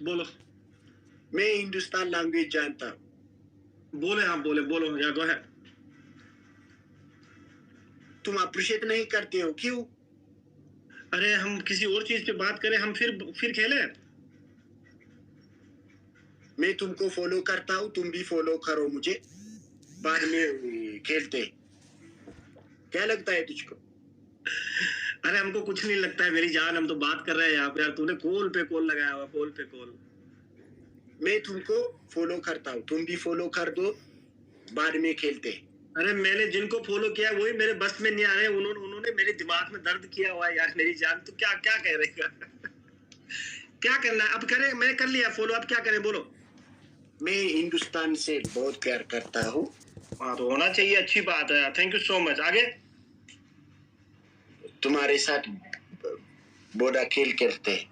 बोलो। मैं हिंदुस्तान लैंग्वेज जानता हूँ। बोले, हाँ बोले, बोलो, या गो है। तुम अप्रिशिएट नहीं करते हो, क्यों? अरे हम किसी और चीज पे बात करें, हम फिर खेले। मैं तुमको फॉलो करता हूँ, तुम भी फॉलो करो मुझे, बाद में खेलते। क्या लगता है तुझको? अरे हमको कुछ नहीं लगता है मेरी जान, हम तो बात कर रहे हैं यहाँ पे यार। तूने कॉल पे कॉल लगाया हुआ, कॉल पे कॉल। मैं तुमको फॉलो करता हूँ, तुम भी फॉलो कर दो, बाद में खेलते। अरे मैंने जिनको फॉलो किया वही मेरे बस में नहीं आ रहे, उन्होंने मेरे दिमाग में दर्द किया हुआ है यार मेरी जान। तो क्या क्या कह रहेगा? क्या करना है अब? करें, मैंने कर लिया फॉलो, अब क्या करें बोलो। मैं हिंदुस्तान से बहुत प्यार करता हूँ। हाँ तो होना चाहिए, अच्छी बात है, थैंक यू सो मच। आगे तुम्हारे साथ बोड़ा खेल खेलते हैं,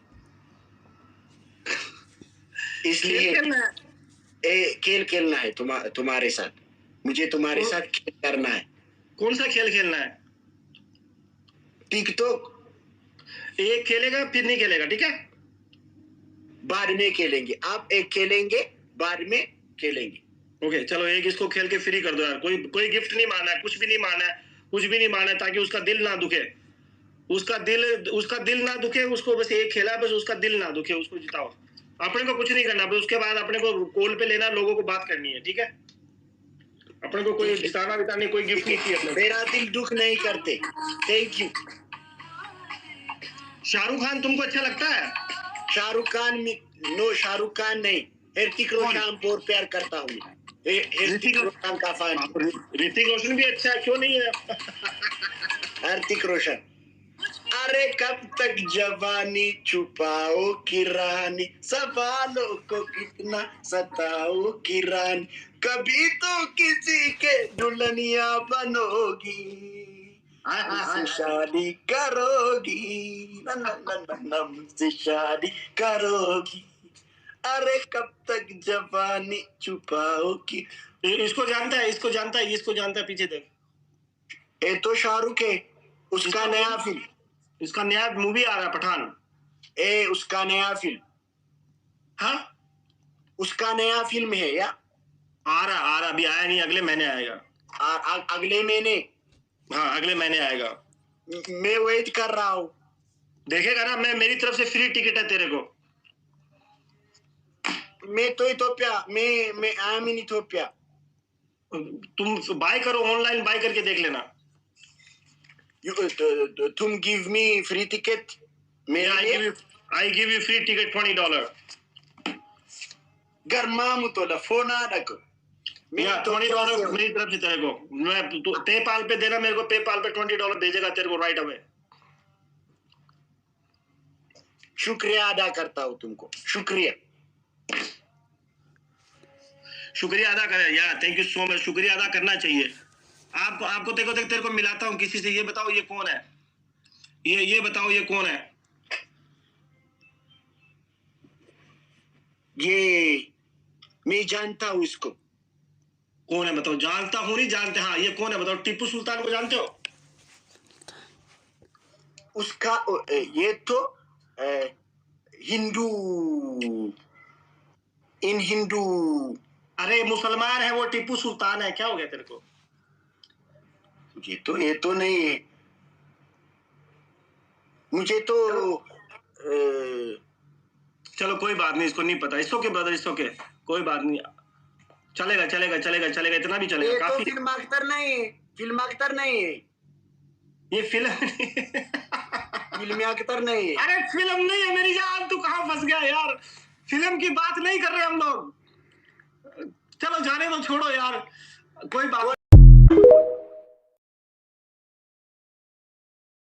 इसलिए खेल खेलना है तुम्हारे साथ। मुझे तुम्हारे साथ खेल करना है। कौन सा खेल खेलना है? टिकटॉक। एक खेलेगा फिर नहीं खेलेगा, ठीक है? बाद में खेलेंगे, आप एक खेलेंगे, बाद में खेलेंगे। ओके चलो, एक इसको खेल के फ्री कर दो यार। कोई गिफ्ट नहीं मांगना है, कुछ भी नहीं मांगना है, कुछ भी नहीं मांगना है, ताकि उसका दिल ना दुखे, उसका दिल ना दुखे। उसको बस एक खेला, बस उसका दिल ना दुखे, उसको जिताओ। अपने को कुछ नहीं करना, बस उसके बाद अपने को कॉल पे लेना, लोगों को बात करनी है, ठीक है? अपने को कोई जिताना बिताने कोई गिफ्ट नहीं चाहिए। मेरा दिल दुख नहीं करते। Thank you. शाहरुख खान तुमको अच्छा लगता है? शाहरुख खान नो, शाहरुख खान नहीं, ऋतिक रोशन बहुत प्यार करता हूँ। ऋतिक रोशन का फैन। ऋतिक रोशन भी अच्छा है, क्यों नहीं है? ऋतिक रोशन। अरे कब तक जवानी छुपाओ की रानी, सवालों को कितना सताओ की रानी, कभी तो किसी के दुल्हनिया बनोगी, हमसे शादी करोगी, हमसे शादी करोगी। अरे कब तक जवानी छुपाओ की। इसको जानता है, इसको जानता है, इसको जानता है, पीछे देख। ये तो शाहरुख है, उसका नया फिल्म, इसका नया मूवी आ रहा है, पठान। उसका नया फिल्म। हाँ उसका नया फिल्म है या? आ रहा, अभी आया नहीं, अगले महीने आएगा। अगले महीने? हाँ अगले महीने आएगा। मैं वेट कर रहा हूँ। देखेगा ना, मेरी तरफ से फ्री टिकट है तेरे को। मैं तो इथोपिया, मैं आई एम इन इथोपिया। तुम बाय करो, ऑनलाइन बाय करके देख लेना। तुम give me free ticket. I give you free ticket $20. गर्मामु तो फोन आ रखो। $20 मेरी तरफ से तेरे को। मैं पेपाल पे देना मेरे को, पेपाल पे $20 भेजेगा तेरे को राइट अवे। शुक्रिया अदा करता हूँ तुमको, शुक्रिया अदा करे यार, थैंक यू सो मच। शुक्रिया अदा करना चाहिए। आपको तेरे को मिलाता हूँ किसी से। ये बताओ ये कौन है? ये बताओ ये कौन है? ये मैं जानता हूँ इसको। कौन है बताओ? जानता हूँ नहीं जानते? हाँ ये कौन है बताओ? टीपू सुल्तान को जानते हो? उसका ये तो हिंदू, इन हिंदू। अरे मुसलमान है वो, टीपू सुल्तान है। क्या हो गया तेरे को? ये तो नहीं है मुझे तो। चलो कोई बात नहीं, इसको नहीं पता। इसको के ब्रदर, इसको के कोई बात नहीं, चलेगा चलेगा चलेगा चलेगा, इतना भी चलेगा। ये काफी। तो फिल्म एक्टर नहीं है, फिल्म एक्टर नहीं है ये फिल्म फिल्म एक्टर नहीं है। अरे फिल्म नहीं है मेरी जान, तू कहाँ फंस गया यार? फिल्म की बात नहीं कर रहे हम लोग। चलो जाने दो, छोड़ो यार, कोई बात